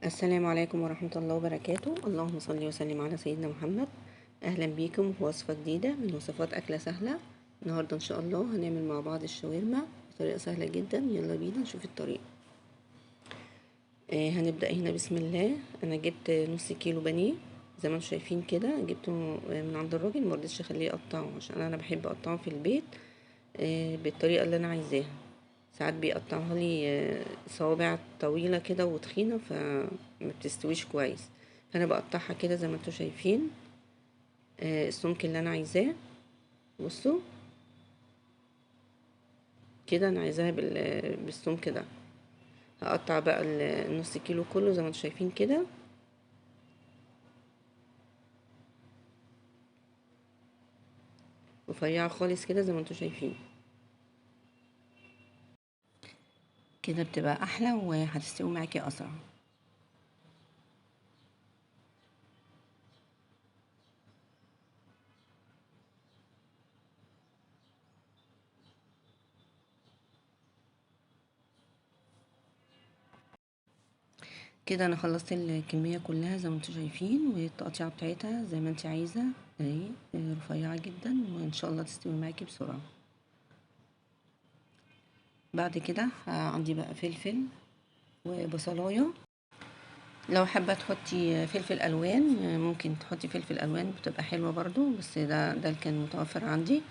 السلام عليكم ورحمة الله وبركاته. اللهم صل وسلم على سيدنا محمد. أهلا بيكم في وصفة جديدة من وصفات أكلة سهلة. النهاردة إن شاء الله هنعمل مع بعض الشاورما بطريقة سهلة جدا. يلا بينا نشوف الطريقة. هنبدأ هنا. بسم الله. أنا جبت نص كيلو بانيه زي ما انتم شايفين كده. جبته من عند الراجل، مرضتش اخليه يقطعه عشان انا بحب اقطعه في البيت بالطريقة اللي انا عايزاها. ساعات بيقطعها لي صوابع طويلة كده وتخينة فما بتستويش كويس، فانا بقطعها كده زي ما انتم شايفين السمك اللي انا عايزاه. بصوا كده انا عايزاها بالسمك ده. هقطع بقى النص كيلو كله زي ما انتم شايفين كده، رفيعة خالص كده زي ما انتم شايفين كده، بتبقى احلى وهتستوي معاكي اسرع. كده انا خلصت الكميه كلها زي ما انتم شايفين، والتقطيعه بتاعتها زي ما انت عايزه اهي رفيعه جدا، وان شاء الله تستوي معاكي بسرعه. بعد كده عندي بقى فلفل وبصلايه. لو حابه تحطي فلفل الوان ممكن تحطي فلفل الوان، بتبقى حلوه برضو، بس ده اللي كان متوفر عندي.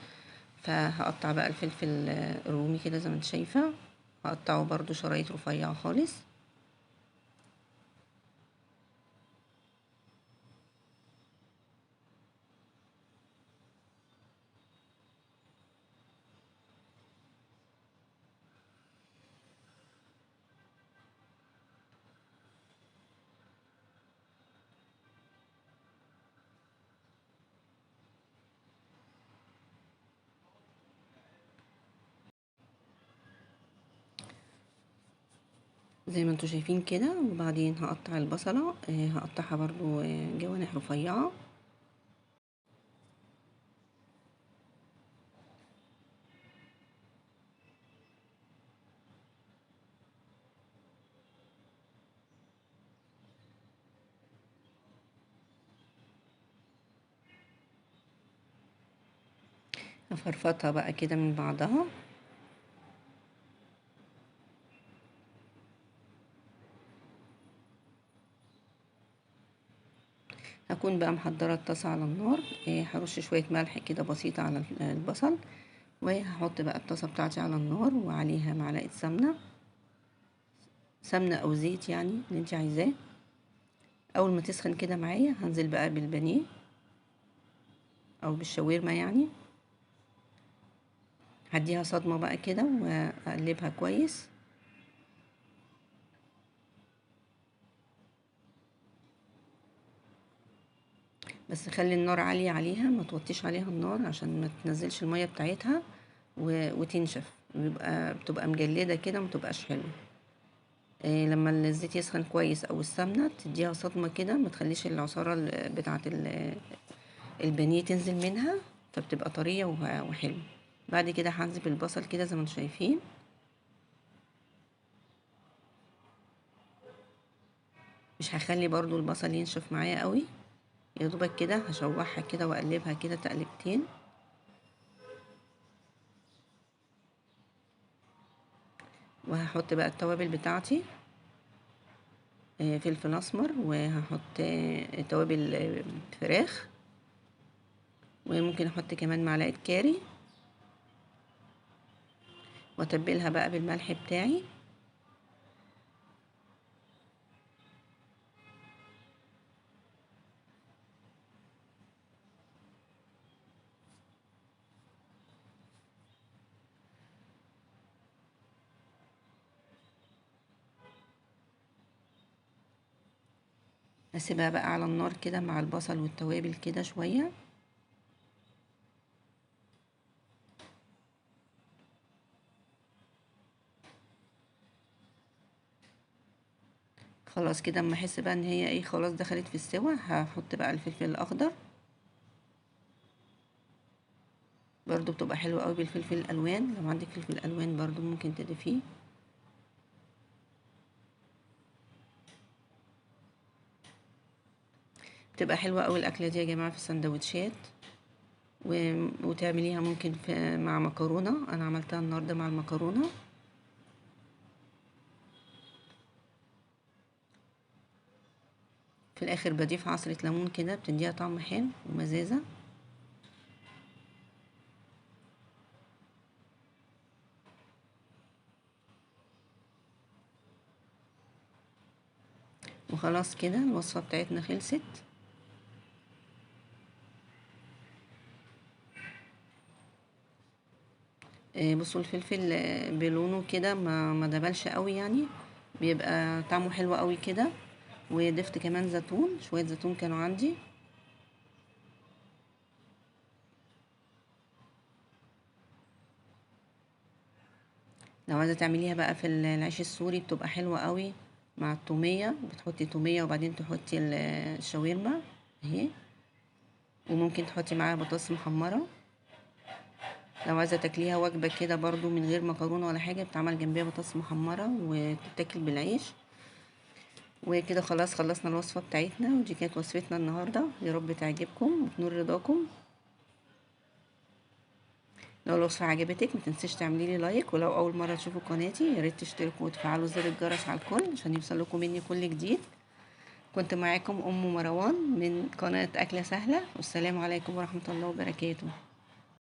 فهقطع بقى الفلفل الرومي كده زي ما انت شايفه، هقطعه برضو شرايط رفيعه خالص. زي ما انتوا شايفين كده. وبعدين هقطع البصلة، هقطعها برضو جوانح رفيعة. هفرفطها بقى كده من بعضها. هكون بقى محضرة الطاسة على النار، هرش شوية ملح كده بسيطة على البصل، وهحط بقى الطاسة بتاعتي على النار وعليها معلقة سمنة او زيت، يعني اللي انت عايزاه. اول ما تسخن كده معايا هنزل بقى بالبانيه او بالشاورما يعني. هديها صدمة بقى كده واقلبها كويس. بس خلي النار عالية عليها، ما توطيش عليها النار عشان ما تنزلش المية بتاعتها وتنشف، بتبقى مجلدة كده، ما تبقاش حلوة. لما الزيت يسخن كويس او السمنة تديها صدمة كده، ما تخليش العصارة بتاعة البانيه تنزل منها، فبتبقى طرية وحلوة. بعد كده هنزل بالبصل كده زي ما انتم شايفين. مش هخلي برضو البصل ينشف معايا قوي، يا دوبك كده هشوحها كده واقلبها كده تقلبتين. وهحط بقى التوابل بتاعتي، فلفل اسمر، وهحط توابل فراخ، وممكن احط كمان معلقه كاري، واتبلها بقى بالملح بتاعي. اسيبها بقى على النار كده مع البصل والتوابل كده شويه. خلاص كده اما احس بقى ان هي ايه خلاص دخلت في السوا، هحط بقى الفلفل الاخضر. برضو بتبقى حلوه قوي بالفلفل الالوان، لو عندك فلفل الوان برضو ممكن تضيفيه. بتبقى حلوة قوي الاكلة دي يا جماعة في السندوتشات، وتعمليها ممكن مع مكرونة. انا عملتها النهاردة مع المكرونة. في الاخر بضيف عصرة ليمون كده بتديها طعم حلو ومزازة. وخلاص كده الوصفة بتاعتنا خلصت. بصوا الفلفل بلونه كده ما دبلش قوي يعني، بيبقى طعمه حلو قوي كده. وضفت كمان زيتون، شوية زيتون كانوا عندي. لو عايزة تعمليها بقى في العيش السوري بتبقى حلوة قوي مع التومية، بتحطي تومية وبعدين تحطي الشاورما اهي، وممكن تحطي معاها بطاطس محمرة. لو عايزة تاكليها وجبة كده برضو من غير مكرونة ولا حاجة، بتعمل جنبيها بطاطس محمرة وتتاكل بالعيش. وكده خلاص خلصنا الوصفة بتاعتنا، ودي كانت وصفتنا النهاردة. يا رب تعجبكم وتنور رضاكم. لو الوصفة عجبتك متنسيش تعملي لي لايك، ولو اول مرة تشوفوا قناتي يا ريت تشتركوا وتفعلوا زر الجرس على الكل عشان يوصلكم مني كل جديد. كنت معاكم ام مروان من قناة اكلة سهلة، والسلام عليكم ورحمة الله وبركاته.